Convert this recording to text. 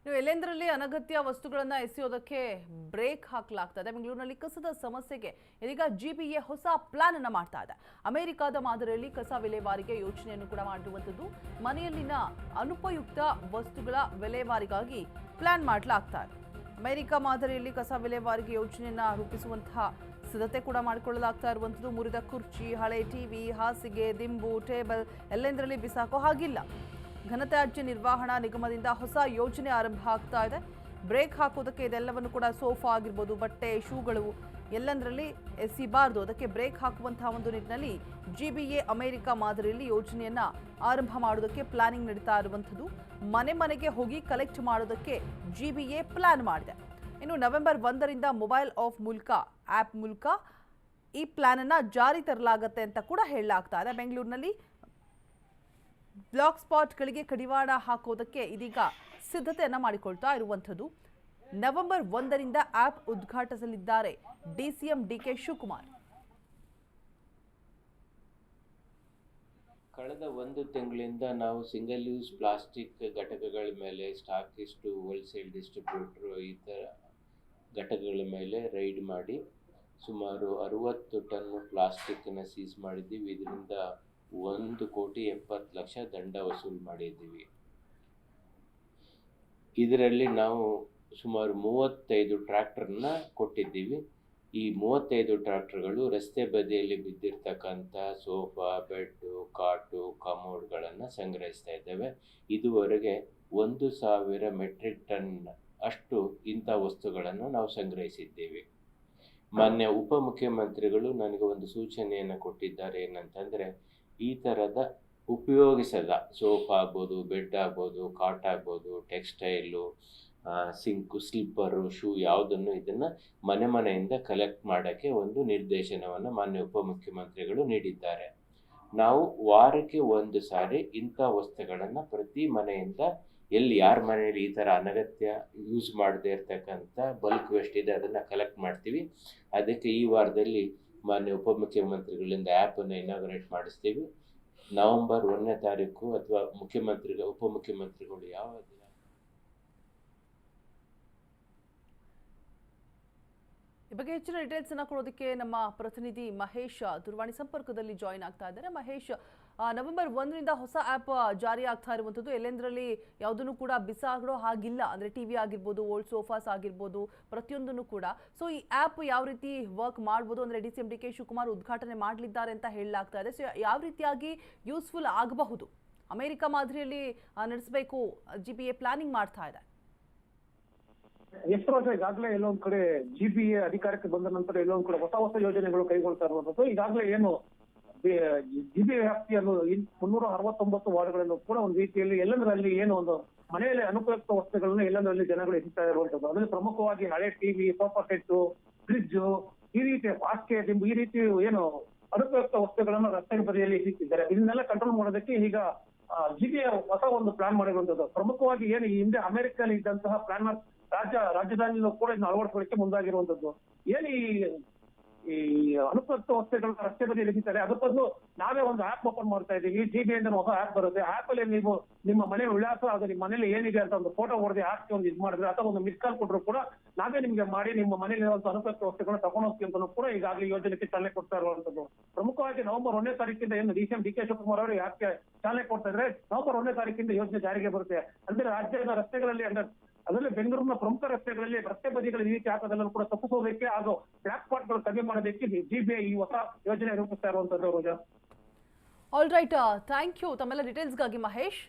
ನೀವು ಎಲ್ಲೆಂದರಲ್ಲಿ ಅನಗತ್ಯ ವಸ್ತುಗಳನ್ನು ಎಸೆಯೋದಕ್ಕೆ ಬ್ರೇಕ್ ಹಾಕಲಾಗ್ತದೆ. ಬೆಂಗಳೂರಿನಲ್ಲಿ ಕಸದ ಸಮಸ್ಯೆಗೆ ಇದೀಗ ಜಿಬಿಎ ಹೊಸ ಪ್ಲಾನ್ ಅನ್ನು ಮಾಡ್ತಾ ಇದೆ. ಅಮೆರಿಕದ ಮಾದರಿಯಲ್ಲಿ ಕಸ ವಿಲೇವಾರಿಗೆ ಯೋಜನೆಯನ್ನು ಕೂಡ ಮಾಡಿರುವಂಥದ್ದು. ಮನೆಯಲ್ಲಿನ ಅನುಪಯುಕ್ತ ವಸ್ತುಗಳ ವಿಲೇವಾರಿಗಾಗಿ ಪ್ಲಾನ್ ಮಾಡಲಾಗ್ತಾ ಇದೆ. ಅಮೆರಿಕ ಮಾದರಿಯಲ್ಲಿ ಕಸ ವಿಲೇವಾರಿಗೆ ಯೋಜನೆಯನ್ನ ರೂಪಿಸುವಂತಹ ಸಿದ್ಧತೆ ಕೂಡ ಮಾಡಿಕೊಳ್ಳಲಾಗ್ತಾ ಇರುವಂಥದ್ದು. ಮುರಿದ ಕುರ್ಚಿ, ಹಳೆ ಟಿವಿ, ಹಾಸಿಗೆ, ದಿಂಬು, ಟೇಬಲ್ ಎಲ್ಲೆಂದರಲ್ಲಿ ಬಿಸಾಕೋ ಹಾಗಿಲ್ಲ. ಘನತ್ಯಾಜ್ಯ ನಿರ್ವಹಣಾ ನಿಗಮದಿಂದ ಹೊಸ ಯೋಜನೆ ಆರಂಭ ಆಗ್ತಾ ಇದೆ. ಬ್ರೇಕ್ ಹಾಕೋದಕ್ಕೆ ಇದೆಲ್ಲವನ್ನು ಕೂಡ ಸೋಫಾ ಆಗಿರ್ಬೋದು, ಬಟ್ಟೆ, ಶೂಗಳು ಎಲ್ಲಂದರಲ್ಲಿ ಎಸಿಬಾರ್ದು. ಅದಕ್ಕೆ ಬ್ರೇಕ್ ಹಾಕುವಂತಹ ಒಂದು ನಿಟ್ಟಿನಲ್ಲಿ ಜಿಬಿಎ ಅಮೆರಿಕ ಮಾದರಿಯಲ್ಲಿ ಯೋಜನೆಯನ್ನ ಆರಂಭ ಮಾಡೋದಕ್ಕೆ ಪ್ಲಾನಿಂಗ್ ನಡೀತಾ ಇರುವಂಥದ್ದು. ಮನೆ ಮನೆಗೆ ಹೋಗಿ ಕಲೆಕ್ಟ್ ಮಾಡೋದಕ್ಕೆ ಜಿಬಿಎ ಪ್ಲಾನ್ ಮಾಡಿದೆ. ಇನ್ನು ನವೆಂಬರ್ 1ರಿಂದ ಮೊಬೈಲ್ ಆ್ಯಪ್ ಮೂಲಕ ಈ ಪ್ಲಾನ್ ಅನ್ನ ಜಾರಿ ತರಲಾಗುತ್ತೆ ಅಂತ ಕೂಡ ಹೇಳಲಾಗ್ತಾ ಇದೆ. ಬೆಂಗಳೂರಿನಲ್ಲಿ ಬ್ಲಾಕ್ ಸ್ಪಾಟ್ಗಳಿಗೆ ಕಡಿವಾಣ ಹಾಕೋದಕ್ಕೆ ಇದೀಗ ಸಿದ್ಧತೆಯನ್ನ ಮಾಡಿಕೊಳ್ತಾ ಇರುವಂಥದ್ದು. ನವೆಂಬರ್ 1ರಿಂದ ಆಪ್ ಉದ್ಘಾಟಿಸಲಿದ್ದಾರೆ ಡಿಸಿಎಂ ಡಿಕೆ ಶಿವಕುಮಾರ್. ಕಳೆದ ಒಂದು ತಿಂಗಳಿಂದ ನಾವು ಸಿಂಗಲ್ ಯೂಸ್ ಪ್ಲಾಸ್ಟಿಕ್ ಘಟಕಗಳ ಮೇಲೆ ಸ್ಟಾಕಿಸ್ಟು, ಹೋಲ್ಸೇಲ್ ಡಿಸ್ಟ್ರಿಬ್ಯೂಟರ್ ಈ ಥರ ಘಟಕಗಳ ಮೇಲೆ ರೈಡ್ ಮಾಡಿ ಸುಮಾರು 60 ಟನ್ ಪ್ಲಾಸ್ಟಿಕ್ಕನ್ನು ಸೀಸ್ ಮಾಡಿದ್ದೀವಿ. ಇದರಿಂದ 1,70,00,000 ದಂಡ ವಸೂಲು ಮಾಡಿದ್ದೀವಿ. ಇದರಲ್ಲಿ ನಾವು ಸುಮಾರು 35 ಟ್ರ್ಯಾಕ್ಟರ್ನ ಕೊಟ್ಟಿದ್ದೀವಿ. ಈ 35 ಟ್ರ್ಯಾಕ್ಟರ್ಗಳು ರಸ್ತೆ ಬದಿಯಲ್ಲಿ ಬಿದ್ದಿರ್ತಕ್ಕಂಥ ಸೋಫಾ, ಬೆಡ್ಡು, ಕಾಟು, ಕಮೋಡ್ಗಳನ್ನು ಸಂಗ್ರಹಿಸ್ತಾ ಇದ್ದೇವೆ. ಇದುವರೆಗೆ 1,000 ಮೆಟ್ರಿಕ್ ಟನ್ ಅಷ್ಟು ಇಂಥ ವಸ್ತುಗಳನ್ನು ನಾವು ಸಂಗ್ರಹಿಸಿದ್ದೇವೆ. ಮಾನ್ಯ ಉಪಮುಖ್ಯಮಂತ್ರಿಗಳು ನನಗೆ ಒಂದು ಸೂಚನೆಯನ್ನು ಕೊಟ್ಟಿದ್ದಾರೆ. ಏನಂತಂದರೆ, ಈ ಥರದ ಉಪಯೋಗಿಸದ ಸೋಫಾ ಆಗ್ಬೋದು, ಬೆಡ್ ಆಗ್ಬೋದು, ಕಾಟ್ ಆಗ್ಬೋದು, ಟೆಕ್ಸ್ಟೈಲು, ಸಿಂಕು, ಸ್ಲಿಪ್ಪರು, ಶೂ ಯಾವುದನ್ನು ಇದನ್ನು ಮನೆಯಿಂದ ಕಲೆಕ್ಟ್ ಮಾಡೋಕ್ಕೆ ಒಂದು ನಿರ್ದೇಶನವನ್ನು ಮಾನ್ಯ ಉಪಮುಖ್ಯಮಂತ್ರಿಗಳು ನೀಡಿದ್ದಾರೆ. ನಾವು ವಾರಕ್ಕೆ ಒಂದು ಸಾರಿ ಇಂಥ ವಸ್ತುಗಳನ್ನು ಪ್ರತಿ ಮನೆಯಿಂದ ಯಾರ ಮನೆಯಲ್ಲಿ ಈ ಥರ ಅನಗತ್ಯ ಯೂಸ್ ಮಾಡದೇ ಇರ್ತಕ್ಕಂಥ ಬಲ್ಕ್ ವೇಸ್ಟ್ ಇದೆ ಅದನ್ನು ಕಲೆಕ್ಟ್ ಮಾಡ್ತೀವಿ. ಅದಕ್ಕೆ ಈ ವಾರದಲ್ಲಿ ಮಾನ್ಯ ಉಪಮುಖ್ಯಮಂತ್ರಿಗಳಿಂದ ಆ್ಯಪನ್ನು ಇನಾಗ್ರೇಟ್ ಮಾಡಿಸ್ತೀವಿ. ನವೆಂಬರ್ 1ನೇ ತಾರೀಕು ಅಥವಾ ಉಪಮುಖ್ಯಮಂತ್ರಿಗಳು ಯಾವ ದಿನ ಈ ಬಗ್ಗೆ ಹೆಚ್ಚಿನ ಡೀಟೇಲ್ಸ್ ಅನ್ನ ಕೊಡೋದಕ್ಕೆ ನಮ್ಮ ಪ್ರತಿನಿಧಿ ಮಹೇಶ್ ದೂರವಾಣಿ ಸಂಪರ್ಕದಲ್ಲಿ ಜಾಯಿನ್ ಆಗ್ತಾ ಇದ್ದಾರೆ. ಮಹೇಶ್, ನವೆಂಬರ್ 1ರಿಂದ ಹೊಸ ಆ್ಯಪ್ ಜಾರಿ ಆಗ್ತಾ ಇರುವಂಥದ್ದು. ಎಲ್ಲೆಂದರಲ್ಲಿ ಯಾವುದನ್ನು ಕೂಡ ಬಿಸಾಡೋ ಹಾಗಿಲ್ಲ. ಅಂದರೆ ಟಿವಿ ಆಗಿರ್ಬೋದು, ಓಲ್ಡ್ ಸೋಫಾಸ್ ಆಗಿರ್ಬೋದು, ಪ್ರತಿಯೊಂದನ್ನು ಕೂಡ. ಸೊ ಈ ಆ್ಯಪ್ ಯಾವ ರೀತಿ ವರ್ಕ್ ಮಾಡ್ಬೋದು ಅಂದರೆ ಡಿಸಿಎಂ ಡಿಕೆ ಶಿವಕುಮಾರ್ ಉದ್ಘಾಟನೆ ಮಾಡಲಿದ್ದಾರೆ ಅಂತ ಹೇಳಲಾಗ್ತಾ ಇದೆ. ಸೊ ಯಾವ ರೀತಿಯಾಗಿ ಯೂಸ್ಫುಲ್ ಆಗಬಹುದು? ಅಮೆರಿಕ ಮಾದರಿಯಲ್ಲಿ ನಡೆಸಬೇಕು ಜಿಬಿಎ ಪ್ಲಾನಿಂಗ್ ಮಾಡ್ತಾ ಇದೆ. ಎಷ್ಟು ವರ್ಷ ಈಗಾಗಲೇ ಎಲ್ಲೊಂದ್ ಕಡೆ ಜಿಬಿಎ ಅಧಿಕಾರಕ್ಕೆ ಬಂದ ನಂತರ ಎಲ್ಲೊಂದ್ ಕಡೆ ಹೊಸ ಯೋಜನೆಗಳು ಕೈಗೊಳ್ತಾ ಇರುವಂತದ್ದು. ಈಗಾಗಲೇ ಏನು ಜಿಬಿಎ ವ್ಯಾಪ್ತಿಯನ್ನು 369 ವಾರ್ಡ್ಗಳಲ್ಲೂ ಕೂಡ ಒಂದು ರೀತಿಯಲ್ಲಿ ಎಲ್ಲಂದ್ರಲ್ಲಿ ಏನು ಒಂದು ಮನೆಯಲ್ಲಿ ಅನುಪಯುಕ್ತ ವಸ್ತುಗಳನ್ನು ಎಲ್ಲಂದ್ರಲ್ಲಿ ಜನಗಳು ಎಸಿತಾ ಇರುವಂತದ್ದು. ಅದರಲ್ಲಿ ಪ್ರಮುಖವಾಗಿ ಹಳೆ ಟಿವಿ, ಸೋಫಾ ಸೆಟ್ಟು, ಫ್ರಿಡ್ಜ್, ಈ ರೀತಿ ಹಾಸಿಗೆ, ದಿಂಬು, ಈ ರೀತಿ ಏನು ಅನುಪಯುಕ್ತ ವಸ್ತುಗಳನ್ನು ರಸ್ತೆ ಬದಿಯಲ್ಲಿ ಎಸಿತಿದ್ದಾರೆ. ಇದನ್ನೆಲ್ಲ ಕಂಟ್ರೋಲ್ ಮಾಡೋದಕ್ಕೆ ಈಗ ಜಿಬಿಎ ಹೊಸ ಒಂದು ಪ್ಲಾನ್ ಮಾಡಿರುವಂತದ್ದು. ಪ್ರಮುಖವಾಗಿ ಏನು ಈ ಹಿಂದೆ ಅಮೆರಿಕದಲ್ಲಿ ಇದ್ದಂತಹ ಪ್ಲಾನ್ ರಾಜಧಾನಿಯಲ್ಲೂ ಕೂಡ ಇದನ್ನ ಅಳವಡಿಸಲಿಕ್ಕೆ ಮುಂದಾಗಿರುವಂತದ್ದು. ಏನು ಈ ಅನುಪಯುಕ್ತ ವಸ್ತುಗಳನ್ನ ರಸ್ತೆ ಬದಿಯಲ್ಲಿ ಎಸಿತಾರೆ, ಅದ್ರ ಬದಲು ನಾವೇ ಒಂದು ಆ್ಯಪ್ ಓಪನ್ ಮಾಡ್ತಾ ಇದ್ದೀವಿ. ಜಿಬಿಎ ಅಂತ ಹೊಸ ಆ್ಯಪ್ ಬರುತ್ತೆ. ಆ್ಯಪ್ ಅಲ್ಲಿ ನೀವು ನಿಮ್ಮ ಮನೆ ವಿಳಾಸ, ಅದು ನಿಮ್ಮ ಮನೇಲಿ ಏನಿದೆ ಅಂತ ಒಂದು ಫೋಟೋ ಹೊಡೆದು ಆ್ಯಪ್ಗೆ ಒಂದು ಇದು ಮಾಡಿದ್ರೆ ಅಥವಾ ಒಂದು ಮಿಸ್ ಕಾಲ್ ಕೊಟ್ಟರು ಕೂಡ ನಾವೇ ನಿಮ್ಗೆ ಮಾಡಿ ನಿಮ್ಮ ಮನೇಲಿ ಅನುಪಯುಕ್ತ ವಸ್ತುಗಳನ್ನ ತಗೊಂಡು ಹೋಗ್ತೀವಿ ಅಂತ ಕೂಡ ಈಗಾಗಲೇ ಯೋಜನೆಗೆ ಚಾಲನೆ ಕೊಡ್ತಾ ಇರುವಂತದ್ದು. ಪ್ರಮುಖವಾಗಿ ನವೆಂಬರ್ 1ನೇ ತಾರೀಕಿಂದ ಏನು ಡಿಸಿಎಂ ಡಿಕೆ ಶಿವಕುಮಾರ್ ಅವರು ಆ್ಯಪ್ಗೆ ಚಾಲನೆ ಕೊಡ್ತಾ ಇದ್ರೆ ನವೆಂಬರ್ 1ನೇ ತಾರೀಕಿಂದ ಯೋಜನೆ ಜಾರಿಗೆ ಬರುತ್ತೆ. ಅಂದ್ರೆ ರಾಜ್ಯದ ರಸ್ತೆಗಳಲ್ಲಿ ಅದರಲ್ಲಿ ಬೆಂಗಳೂರಿನ ಪ್ರಮುಖ ರಸ್ತೆಗಳಲ್ಲಿ ರಸ್ತೆ ಬದಿಗಳ ಈ ರೀತಿ ಹಾಕೋದೆಲ್ಲರೂ ಕೂಡ ತಪ್ಪಿಸೋದಕ್ಕೆ ಹಾಗೂ ಬ್ಲಾಕ್ ಸ್ಪಾಟ್ಗಳು ಕಡಿಮೆ ಮಾಡೋದಕ್ಕೆ ಜಿಬಿಎ ಈ ಹೊಸ ಯೋಜನೆ ರೂಪಿಸ್ತಾ ಇರುವಂತದ್ದು. ಆಲ್ ರೈಟ್, ಥ್ಯಾಂಕ್ ಯು ತಮ್ಮೆಲ್ಲ ಡೀಟೇಲ್ಸ್ಗಾಗಿ ಮಹೇಶ್.